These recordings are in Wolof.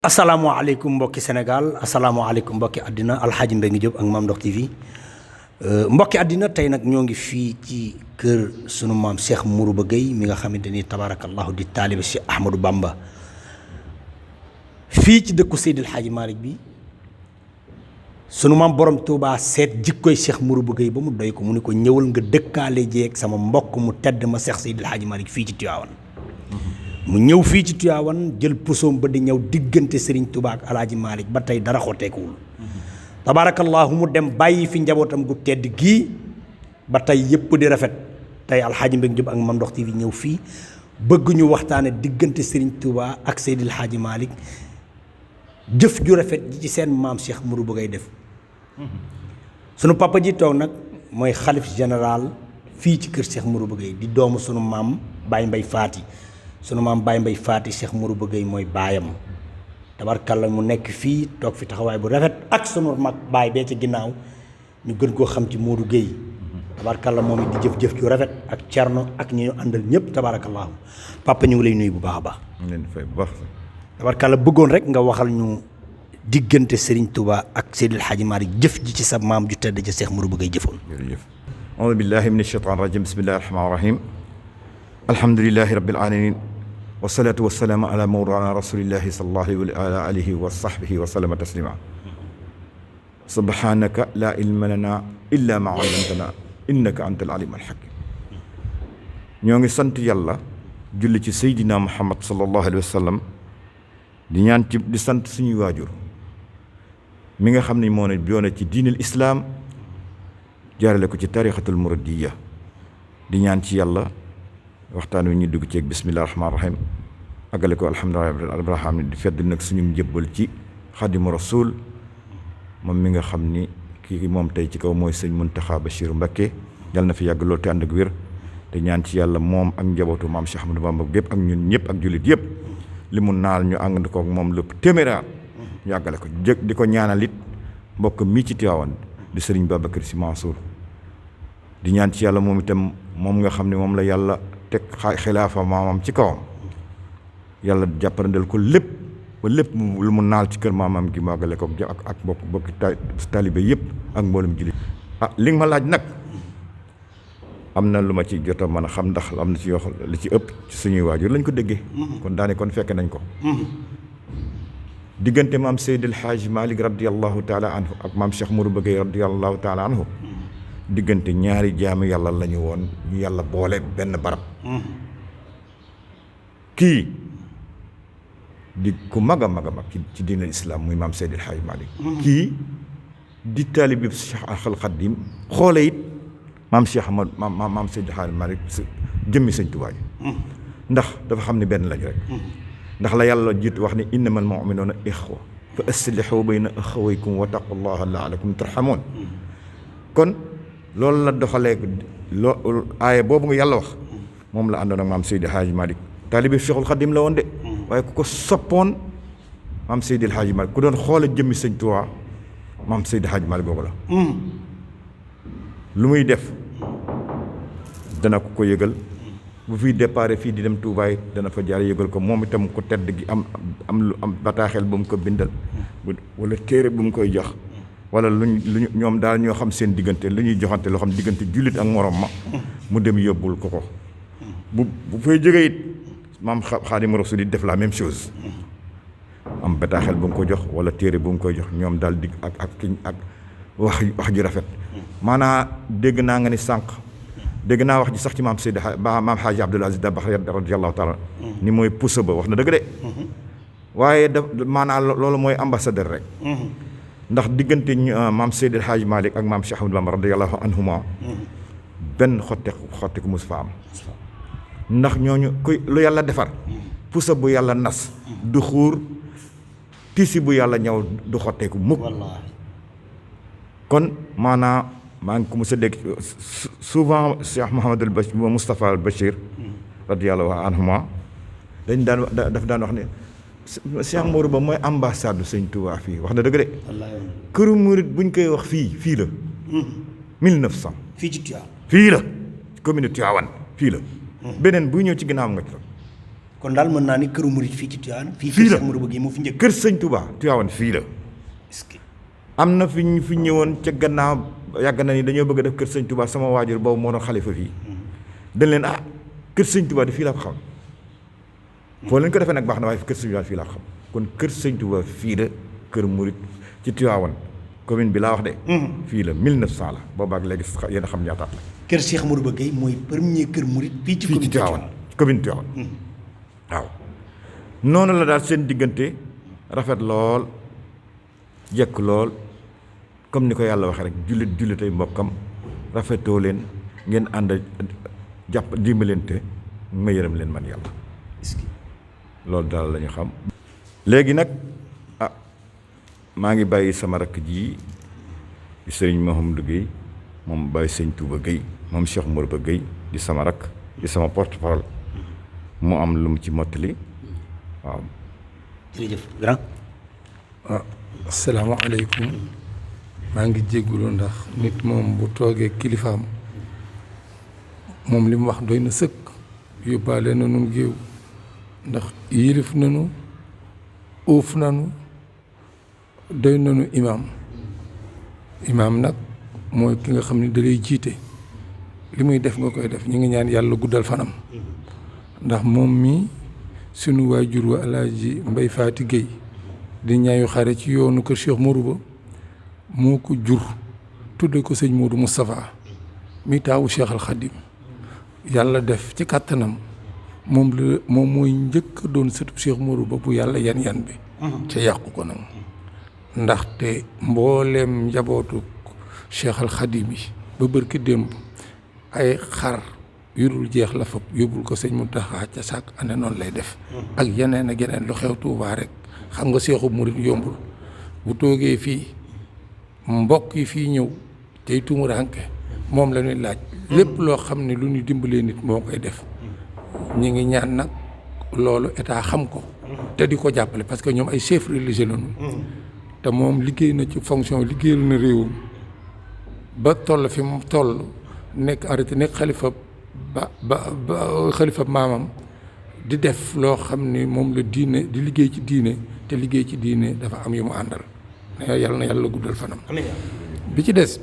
asalaamaaleykum mbokki Sénégal asalaamaaleykum mbokki àddina Alxaaji Mbengue Diop ak Mame Ndokh TV mbokki àddina tey nag ñoo ngi fii ci kër sunu maam Cheikh Mourouba Gueye mi nga xamante ni tabaarakallahu di taalibe Cheikh Ahmadou Bamba fii ci dëkku Seydil Hadji Malick bi sunu maam borom Touba seet jikkoy Cheikh Mourouba Gueye ba mu doy ko mu ni ko ñëwal nga dëkkaale jeeg sama mbokk mu tedd ma Cheikh Seydil Hadji Malick fii ci Tivaouane mu ñëw fii ci Tivaouane jël pusoom ba di ñëw diggante Serigne Touba ak Alaaji Malick ba tey dara xotteekuwul tabaarakallaahu mu dem bàyyi fi njabootam gu tedd gii ba tey yëpp di rafet tey Alxaaji Mbengue Diop ak Mame Ndokh TV ñëw fii bëgg ñu waxtaane diggante Serigne Touba ak Seydil Hadji Malick jëf ju rafet ji ci seen maam Cheikh Mourouba Gueye def sunu papa ji toog nag mooy xalif général fii ci kër Cheikh Mourouba Gueye di doomu sunu maam Baye Mbaye Faty sunu maam Baye Mbaye Faty Cheikh Mourouba Gueye mooy baayam tabarkalla mu nekk fii toog fi taxawaay bu rafet ak sunu mag baay bee ci ginnaaw ñu gën koo xam ci Modou Gueye tabarkalla moom it di jëf-jëf ju rafet ak Cerno ak ñi ñu àndal ñëpp tabarakallahu papa ñu ngi lay nuyu bu baax a baax. ñu leen di fay bu baax. tabarkalla bëggoon rek nga waxal ñu diggante Serigne Touba ak Seydil Hadji Malick jëf ji ci sa maam ju tedd ca Cheikh Mourouba Gueye jëfoon. jërëjëf. auzu billahi mina shaytaani rajim bismillahi rahmaani rahim. alhamdulilahi rabbil alamin wasalaatu wasalaamu ala mawlana rasulillahi sallallahu alayhi wa sahbihi wa sallama taslima subhanaka laa ilma lana illa ma allamtana innaka anta al alim al hakim ñoo ngi sant yàlla julli ci seydina muhammad sallallahu alayhi wa sallam di ñaan ci di sant suñuy waajur mi nga xam ne moo ne yoone ci diinil islaam jaarale ko ci tarixatul muridiyya di ñaan ci yàlla waxtaan wi ñu dugg ceeg bisimilah rahmaani rahim àggale ko alhamdulilah rabbil alamin di fedd nag suñu njëbbal ci xadimu rasul moom mi nga xam ni kii moom tey ci kaw mooy sëñ Muntaxa Bachir Mbacké yàlla na fi yàgg loolu te ànd ak wér te ñaan ci yàlla moom ak njabootu maam Cheikh Ahmadou Bamba gépp ak ñun ñëpp ak jullit yëpp li mu naal ñu ànd koog moom lépp téeméeraat ñu àggale ko jëkk di ko ñaanal it mbokk mii ci Tiwaawan di sëriñ Babacar Sy Mansour di ñaan ci yàlla moom itam moom nga xam ne moom la yàlla teg xilaafa maamam ci kawam yàlla jàppandal ko lépp ba lépp lu mu naal ci kër maamam gi màggale ko ak bokki taalibe yëpp ak mboolum jullit li nga ma laaj nag am na lu ma ci jot a mën a xam ndax am na ci yoo xam li ci ëpp ci suñuy waajur lañ ko déggee kon daane kon fekke nañ ko diggante maam Seydil Hadji Malick radiallahu taala anhu ak maam Cheikh Mourouba Gueye radiallahu taala anhu diggante ñaari jaamu yàlla lañu woon ñu yàlla boole benn barab kii di ku mag a mag a mag ci diinal islaam muy maam Seydil Hadji Malick kii di taalibe bi Cheikh Al Khadim xoole it maam Cheikh Ahmad maam Seydil Hadji Malick jëmmi sëñ Tuubaa ji ndax dafa xam ne benn lañu rek ndax la yàlla jiitu wax ne innamal mu'minuuna ixwa fa aslihu bayna axawaykum wa taqullaha la'allakum turhamuun kon loolu la doxalee loo aaya boobu nga yàlla wax moom la àndoon ak maam Seydil Hadji Malick taalibe Cheikhul Khadim la woon de waaye ku ko soppoon maam Seydil Hadji Malick ku doon xoole jëmmi sëñ Tuubaa maam Seydil Hadji Malick boobu la lu muy def dana ko yëgal bu fiy déparé fii di dem Touba it dana fa jaar yëgal ko moom itam ku tedd gi am bataaxel bu mu ko bindal wala téere bu mu koy jox wala luñ ñoom daal ñoo xam seen diggante lu ñuy joxante loo xam diggante jullit ak morom ma mu dem yóbbul ko bu fay jógee it maam Xaadimu Rasuul def la même chose am bataaxel bu mu ko jox wala téere bu mu koy jox ñoom daal dig ak wax ju rafet maanaa dégg naa nga ni sànq dégg naa wax ji sax ci maam Seydi maam Xaaji Abdul Aziz Dabakh radiyallahu taala ni mooy puso ba wax na dëgg de waaye maanaa loolu mooy ambassadeur rek ndax diggante maam Seydil Hadji Malick ak maam Cheikh Ahmadou Bamba radiyallahu anhuma benn xotte ko mos fa am ndax ñooñu kuy lu yàlla defar puso bu yàlla nas du xuur tisi bu yàlla ñëw du xotteeku mukk kon maanaa maa ngi ko mos a dégg souvent Cheikh Mouhamadul Bachir Moustapha al Bachir radiyallahu anhuma daf daan wax ne Cheikh Mourouba mooy ambassade sëñ Touba fii wax na dëgg de këru murit buñ koy wax fii la 1900 fii ci Tivaouane fii la commune Tivaouane fii la beneen buy ñëw ci ginnaawam nga ci kon daal mën naa ni këru murit fii ci Tivaouane. fii la Cheikh Mourou Gueye moo fi njëkk. kër sëñ Touba Tivaouane fii la. est-ce que am na fi ñu fi ñëwoon ca gannaaw yàgg na ni dañoo bëgg a def kër sëñ Touba sama waajur boobu moo doon xalifa fii. dañ leen kër sëñ Touba di fii laa ko xam. foo leen ko defee nag baax na waaye kër sëñ Touba fii laa ko xam kon kër sëñ Touba fii la kër murit ci Tivaouane commune bi laa wax de. fii la 1900 la boobaak léegi yéen a xam ñaata at la. kër Cheikh Mourou Gueye mooy premier kër murit fii ci fii ci Tivaouane commune Tivaouane waaw noonu la daal seen diggante rafet lool jekk lool comme ni ko yàlla waxee rek jullitay mbokkam rafetoo leen ngeen ànd jàpp dimbalante ma yërëm leen man yàlla loolu daal la ñu xam. léegi nag maa ngi bàyyi sama rakk ji di sëriñ Mouhamadou Gueye moom bàyyi sëñ Touba Gueye moom Cheikh Mourou Gueye di sama rakk di sama porte-parole mu am lu mu ci mottali waaw. jërëjëf grand. asalaamaaleykum maa ngi jéggulu ndax nit moom bu toogee kilifaam moom li mu wax doy na sëkk yóbbaale na nu géew ndax yilif nanu uuf nanu doy nanu imaam nag mooy ki nga xam ne da lay jiite li muy def nga koy def ñu ngi ñaan yàlla guddal fanam ndax moom mi sunu waajur wa Alaaji Mbay Faati Géey di ñaayu xare ci yoonu kër Cheikh Mourou ba moo ko jur tudde ko sëñ Modou Moustapha mi taawu Cheikh Al Khadim yàlla def ci kàttanam moom mooy njëkk doon sëtub Cheikh Mourou ba bu yàlla yan bi ca yàqu ko nag ndaxte mbooleem njabootu Cheikh Al Khadim yi ba bërki démb ay xar yurul jeex la fab yóbbul ko sëñ Mountakha ca sàkk ane noonu lay def ak yeneen ak yeneen lu xew Tuubaa rek xam nga seexu murit yombul bu toogee fii mbokk yi fii ñëw tey tumuraanke moom la ñuy laaj lépp loo xam ne lu ñu dimbalee nit moo koy def ñi ngi ñaan nag loolu état xam ko te di ko jàppale parce que ñoom ay chef religieux lañu te moom liggéey na ci fonction liggéeyal na réewum ba toll fi mu toll nekk arrêté nekk xalifa ba xalifa maamam di def loo xam ni moom la diine di liggéey ci diine te liggéey ci diine dafa am yu mu àndal yàlla na yàlla guddal fanam bi ci des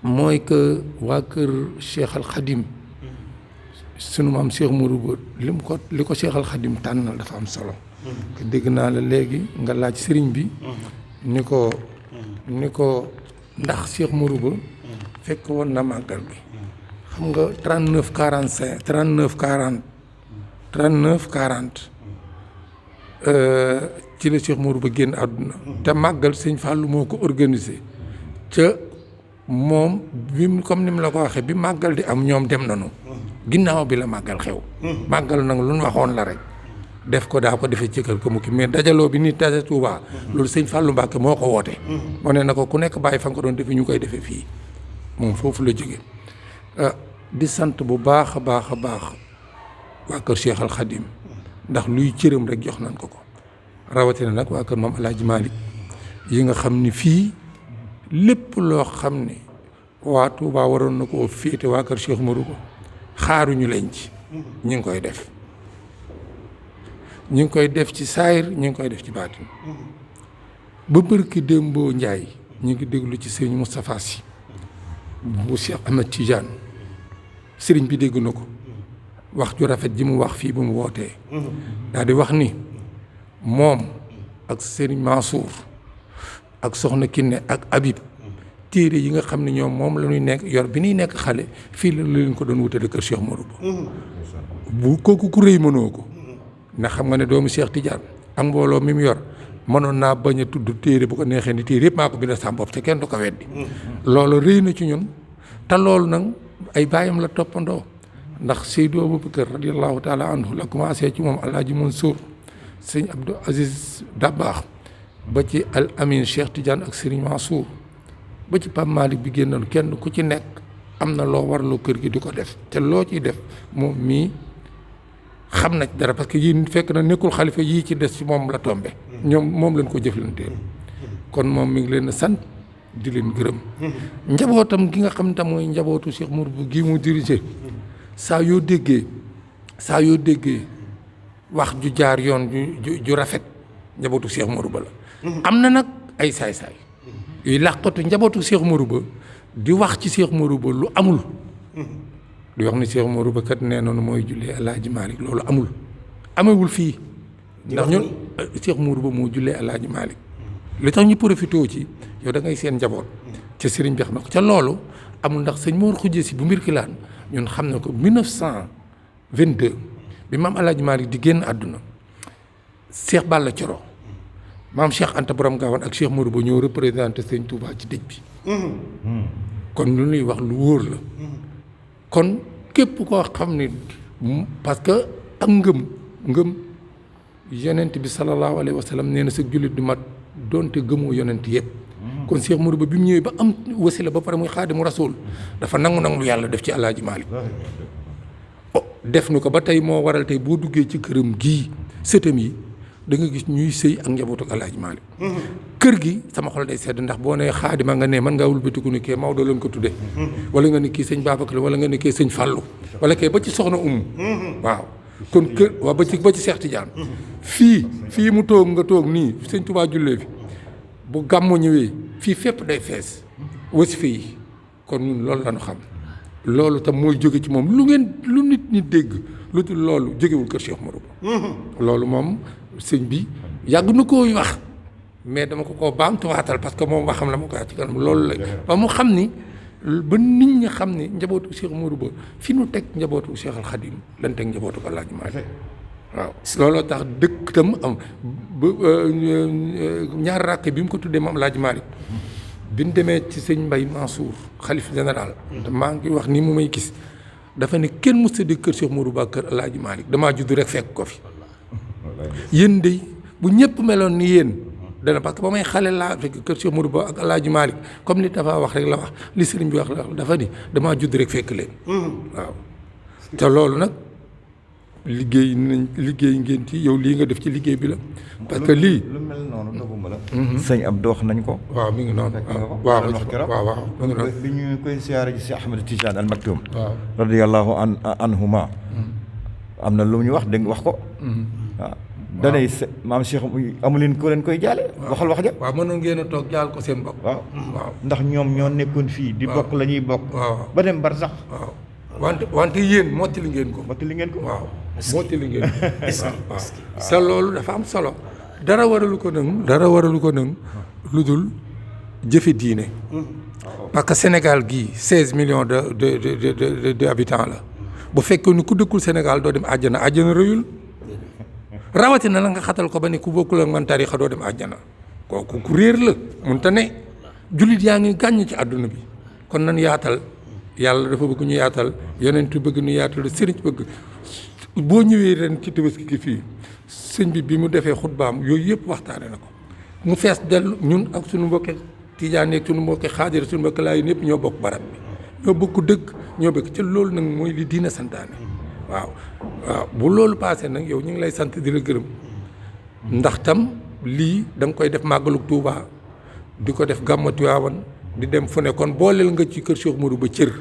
mooy que waa kër Cheikh Al Khadim sunu maam Cheikh Mourou ba li ko Cheikh Al Khadim tànnal dafa am solo dégg naa la léegi nga laaj sëriñ bi ni ko ndax Cheikh Mourou ba fekk woon na màggal bi xam nga 39-40 ci la Cheikh Mourou ba génn àdduna te màggal sëñ Fallou moo ko organisé ca moom bi comme ni mu la ko waxee bi màggal di am ñoom dem nañu ginnaaw bi la màggal xew màggal nag lu ñu waxoon la rek def ko daa ko defee ci kër ko mu ki mais dajaloo bi nit daje Touba loolu sëñ Fallou Mbacke moo ko woote moo ne na ko ku nekk bàyyi fa nga ko doon defee ñu koy defee fii moom foofu la jóge di sant bu baax a baax waa kër Cheikh Al Khadim ndax luy cëram rek jox nañ ko rawatina nag waa kër moom El Hadj Malick yi nga xam ni fii lépp loo xam ne waa Touba waroon na koo féete waa kër Cheikh Mourou ko xaaruñu leen ci ñu ngi koy def ñu ngi koy def ci saayir ñu ngi koy def ci baatin ba bërki Dembo Njaay ñu ngi déglu ci sëriñ Moustapha Sy bu Cheikh Ahmed Tidiane sëriñ bi dégg na ko wax ju rafet ji mu wax fii bu mu wootee daal di wax ni moom ak sëriñ Mansour ak soxna Kiné ak Habib téere yi nga xam ne ñoom moom la ñuy nekk yor bi ñuy nekk xale fii la leen ko doon wutale kër Cheikh Mourou bu kooku ku rëy mënoo ko ndax xam nga ne doomu Cheikh Tidiane ak mbooloo mi mu yor mënoon naa bañ a tudd téere bu ko neexee ni téere yëpp maa ko bindal sama bopp te kenn du ko weddi loolu rëy na ci ñun te loolu nag ay baayam la toppandoo ndax Seydou Aboubacar radiallahu taala anhu la commencé ci moom Alaaji Mansour sëñ Abdou Aziz Dabakh ba ci Al Amin Cheikh Tidiane ak Serigne Mansour ba ci Pape Malick bi génnoon kenn ku ci nekk am na loo warloo kër gi di ko def te loo ciy def moom mii xam na ci dara parce que yii fekk na nekkul xalifa yii ci des ci moom la tombe ñoom moom lañ ko jëflanteel kon moom mi ngi leen a sant di leen gërëm njabootam gi nga xam tam mooy njabootu Cheikh Mourou gi mu dirigé saa yoo déggee wax ju jaar yoon ju rafet njabootu Cheikh Modou Ba la. am na nag ay saay-saay yuy làqatu njabootu Cheikh Modou Ba di wax ci Cheikh Modou Ba lu amul. di wax ni Cheikh Modou Ba kat nee noonu mooy jullee El Hadj Malick loolu amewul fii. ndax ñun Cheikh Modou Ba moo jullee El Hadj Malick li tax ñu profité ci yow da ngay seen njaboot. ca sëriñ bi xam na ko ca loolu amul ndax sëñ Mor Khoudia si bu mbir ki laan ñun xam na ko 1922 bi maam El Hadj Malick di génn àdduna Cheikh Balla Coro maam Cheikh Anta Borom Gaawaan ak Cheikh Modou Ba ñoo représenté sëñ Touba ci dëj bi. kon lu ñuy wax lu wóor la. kon képp koo xam ni parce que ak ngëm yonent bi sallallahu alayhi wa sallam nee na sa jullit du mat donte gëmoo yonent yëpp. kon Cheikh Modou Ba bi mu ñëwee ba am wasila ba pare muy xaadimu rasul dafa nangu lu yàlla def ci El Hadj Malick def nu ko ba tey moo waral tey boo duggee ci këram gii sëtam yi da nga gis ñuy sëy ak njabootu El Hadj Malick kër gi sama xol day sedd ndax boo nee xaadima nga ne man ngaa wulbatiku ni kee Maodo lañ ko tudde wala nga ni kii sëñ Babacar wala nga ni kii sëñ Fallou wala kee ba ci soxna waaw kon kër waaw ba ci Cheikh Tidiane fii mu toog nga toog nii sëñ Touba jullee fi bu gàmmu ñëwee fii fépp day fees wasifa yi kon ñun loolu la ñu xam loolu tam mooy jóge ci moom lu nit ñi dégg lu dul loolu jógewul kër Cheikh Modou Ba loolu moom sëñ bi yàgg na koy wax mais dama ko koo baamtuwaatal parce que moom waxam la ma koy wax ci kanam loolu la ba mu xam ni ba nit ñi xam ni njabootu Cheikh Modou Ba fi nu teg njabootu Cheikh Al Khadim lan teg njabootu El Hadj Malick waaw looloo tax dëkk tam am ba ñaar rakk bi mu ko tuddee moom El Hadj Malick bi ñu demee ci sëñ Mbaye Mansour xalif général te maa ngi wax ni mu may gis dafa ne kenn mës a dégg kër Cheikh Modou Ba kër El Hadj Malick damaa judd rek fekk ko fi yéen de bu ñëpp meloon ni yéen dana parce que ba may xale laa fekk kër Cheikh Modou Ba ak El Hadj Malick comme li dafa wax rek la wax li sëriñ bi wax la dafa ni damaa judd rek fekk leen waaw te loolu nag liggéey ngeen ci yow lii nga def ci liggéey bi la parce que lii lu mel noonu doguma la sëñ Abdou wax nañ ko waaw mi ngi noonu waaw mi ngi noonu bi ñu koy siyaare ji si Ahmed Tidiane Al Maktoum waaw radiyallahu anhuma am na lu ñu wax dégg wax ko waaw danay maam Cheikh amu leen ko leen koy jaale waxal wax ja waaw mënoon ngeen a toog jaal ko seen bopp waaw ndax ñoom ñoo nekkoon fii di bokk la ñuy bokk ba dem bar sax waaw wante yéen mottali ngeen ko waaw mottali ngeen ko waaw sa loolu dafa am solo dara waralu ko nag lu dul jëfe diine parce que Sénégal gii 16 millions de habitants la bu fekkee ni ku dëkkul Sénégal doo dem àjjana rëyul rawatina la nga xatal ko ba ne ku bokkul ak man tarixa doo dem àjjana kooku ku réer la mënta ne jullit yaa ngi gàññ ci àdduna bi kon nan yaatal yàlla dafa bëgg ñu yaatal yonent bëgg ñu yaatal sëriñ bëgg boo ñëwee ren ci Tabaski gi fii sëñ bi mu defee xutbaam yooyu yëpp waxtaane na ko mu fees dellu ñun ak suñu mbokki tijaan ak suñu mbokki xaadir suñu mbokki laay ñëpp ñoo bokk barab bi ñoo bokk dëgg ñoo bokk ci loolu nag mooy li diina santaane waaw bu loolu paasee nag yow ñu ngi lay sant di la gërëm ndax tam lii da nga koy def màggalu Tuuba di ko def gàmmu Tiwaawan di dem fu ne kon booleel nga ci kër Cheikh Modou Ba cër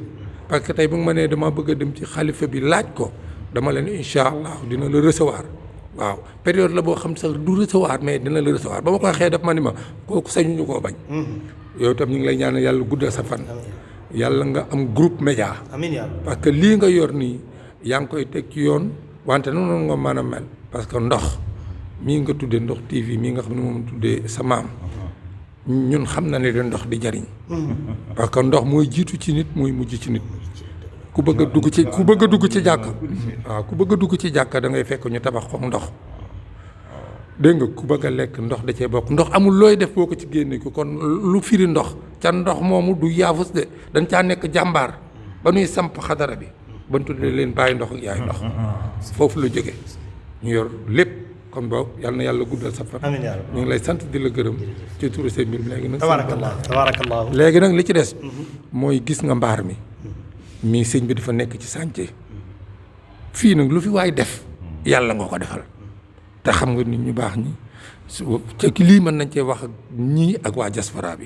parce que tey bu ma nee dama bëgg a dem ci xalifa bi laaj ko dama leen incha allah dina la recevoir waaw période la boo xam sax du recevoir mais dina la recevoir ba ma ko waxee daf ma ni ma kooku sañuñu koo bañ. yow tam ñu ngi lay ñaanal yàlla guddal sa fan. yàlla nga am groupe média. amiin parce que lii nga yor nii yaa ngi koy teg ci yoon wante noonu nga mën a mel parce que ndox mii nga tuddee ndox TV mii nga xam ne moom tuddee sa maam. ñun xam na ne da ndox di jariñ parce que ndox mooy jiitu ci nit mooy mujj ci nit ku bëgg a dugg ci jàkka waaw ku bëgg a dugg ci jàkka da ngay fekk ñu tabax ko ndox dégg nga ku bëgg a lekk ndox da cee bokk ndox amul looy def boo ko ci génne ko kon lu firi ndox ca ndox moomu du yaafus de dañ caa nekk jàmbaar ba nuy samp xadara bi ba ñu tuddee leen bàyyi ndox ak yaay ndox foofu la jóge ñu yor lépp kon boobu yal na yàlla guddal sa fan. amiin yaa ñu ngi lay sant di la gërëm ci turu seen mbir mi léegi nag. tabaarakallaahu léegi nag li ci des. mooy gis nga mbaar mi. mii sëñ bi dafa nekk ci chantier. fii nag lu fi waay def. yàlla nga ko defal. te xam nga nit ñu baax ñi su ci lii mën nañ cee wax ak ñii ak waa diaspora bi.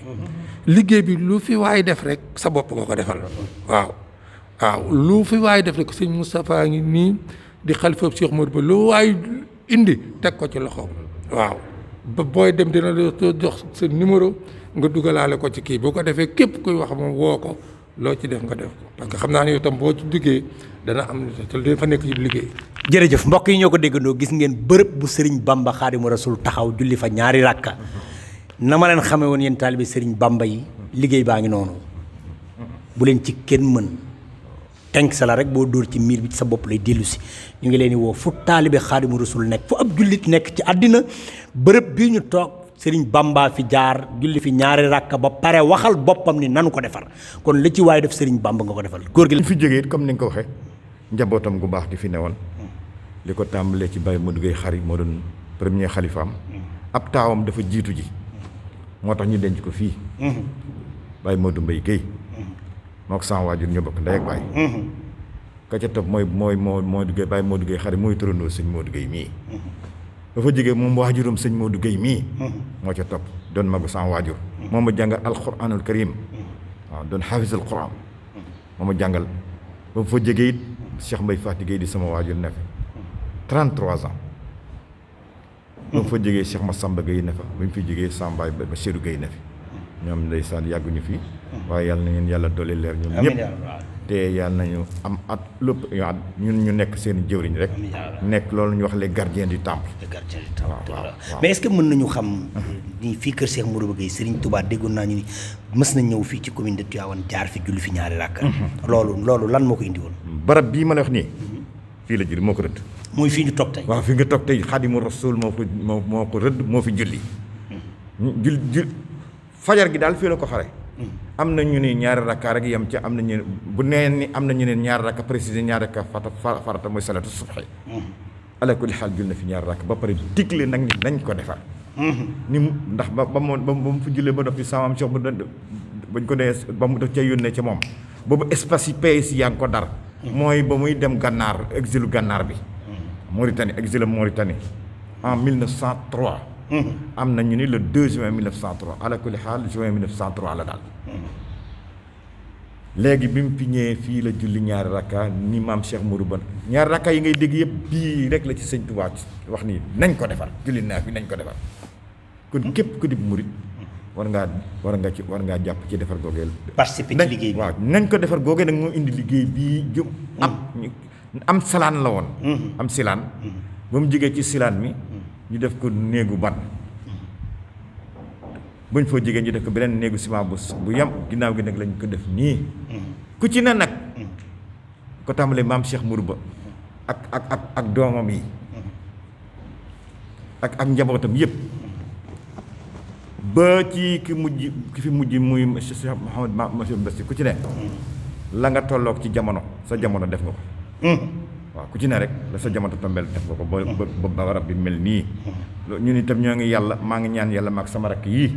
liggéey bi lu fi waay def rek sa bopp nga ko defal. waaw lu fi waay def rek sëñ Moustapha ngi nii di xalifa Cheikh Modou Ba lu waay indi teg ko ci loxoom. waaw ba booy dem dina la jox sa numéro nga dugalaale ko ci kii boo ko defee képp kuy wax moom woo ko loo ci def nga def ko parce que xam naa ne itam boo ci duggee dana am te dafa nekk ci liggéey. jërëjëf mbokk yi ñoo ko déggandoo gis ngeen bërëb bu Serigne Bamba Xaadimu Rasul taxaw julli fa ñaari rakka na ma leen xamee woon yéen taalibe Serigne Bamba yi liggéey baa ngi noonu bu leen ci kenn mën tenk sa la rek boo dóor ci miir bi ci sa bopp lay dellu si ñu ngi leen di woo fu taalibe Xaadimu Rasul nekk fu ab jullit nekk ci àddina bërëb bii ñu toog Serigne Bamba fi jaar julli fi ñaari rakka ba pare waxal boppam ni nanu ko defar kon li ci waaye def Serigne Bamba nga ko defal góor gi. fi jógee comme ni nga ko waxee njabootam gu baax gi fi newoon li ko tàmbalee ci Baye Modou Gueye xari moo doon premier xalifaam ab taawam dafa jiitu ji moo tax ñu denc ko fii Baye Modou Mbaye Gueye moo ko sama waajur ñu bokk ndey ak baay ka ca topp mooy Modou Gueye Baye Modou Gueye xari mooy turandoo sëñ Modou Gueye mii ba fa jógee moom waajuram sëñ Modou Gueye mii moo ca topp doon magu sama waajur moo ma jàngal alquranul karim waaw doon xaafis al quran moo ma jàngal ba fa jógee it Cheikh Mbaye Faty Gueye di sama waajur ne fa 33 ans ba fa jógee Cheikh Massamba Gueye ne fa ba mu fi jógee Samba Bachirou Gueye ne fi ñoom ndeysaan yàgguñu fi waaye yàlla na ngeen yàlla doole leer ñoom ñëpp te yàlla nañu am at lépp at ñun ñu nekk seen jëwriñ rek nekk loolu ñu wax les gardiens du temple. waaw mais est-ce que mën nañu xam ni fii kër Cheikh Mourou Gueye Serigne Touba déggoon naa ñu ni mës na ñëw fii ci commune de Tivaouane jaar fi julli fi ñaari rakka loolu lan moo ko indi woon barab bii ma la wax nii fii la julli moo ko rëdd mooy fii ñu toog tey waaw fi nga toog tey Xaadimu Rasuul moo ko rëdd moo fi julli fajar gi daal fii la ko xare am na ñu ne ñaari rakka rek yem ca am na ñu bu nee ni am na ñu ne ñaari rakka précisé ñaari rakka farata mooy salatu subhi ala kulli xaal jul na fi ñaari rakka ba pare digle nag ni nañ ko defar ni ndax ba mu fa jullee ba noppi sama am Cheikh bañ ko dee ba mu def ca yónnee ca moom boobu espace yi pays yaa ngi ko dar mooy ba muy dem gànnaar exilu gànnaar bi Mauritanie exilu Mauritanie en 1903 am na ñu ni le 2 juin 1903 ala kulli xaal juin 1903 la daal léegi bi mu fi ñëwee fii la julli ñaari rakka ni maam Cheikh Mourou Ba ñaari rakka yi ngay dégg yëpp bii rek la ci sëñ Touba wax nii nañ ko defar julli naa fi nañ ko defar kon képp ku di murit war ngaa jàpp ci defar googee participer ci liggéey bi waaw nañ ko defar googee nag moo indi liggéey bii jëm am salaan la woon am silaan ba mu jógee ci silaan mi ñu def ko néegu ban buñ foo jigéen ñu def ko beneen néegu ciment bu yam ginnaaw gi nag lañ ko def nii ku ci ne nag ko tàmbalee maam Cheikh Mourou Ba ak doomam yi ak njabootam yëpp ba ci ki fi mujj muy Cheikh Mouhamed Monsieur Mbassi ku ci ne la nga tolloog ci jamono sa jamono def nga ko waaw ku ci ne rek la sa jamono tombeel def nga ko ba barab bi mel nii ñun itam ñoo ngi yàlla maa ngi ñaan yàlla maag sama rakk yii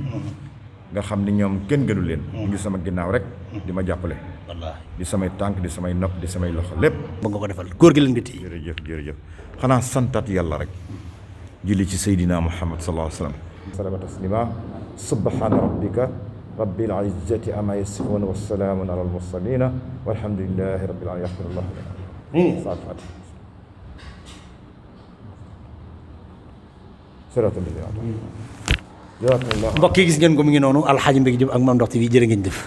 nga xam ni ñoom kenn gënu leen ñu ngi sama ginnaaw rek di ma jàppale wallaahi di samay tànk di samay nopp di samay loxo lépp ba nga ko defal góor gi lan nga téye jërëjëf xanaa santat yàlla rek julli ci Seydina Muhammad sallallahu alayhi wa sallam salama taslima subhana rabbika rabbil izzati amma yasifun wa salaamun ala al mursalina walhamdulillahi rabbil alamin yaxfirullah mbokk yi gis ngeen ko mu ngi noonu Alxaaji Mbégi Jóob ak Mame Ndokh TV jërë ngeen jëf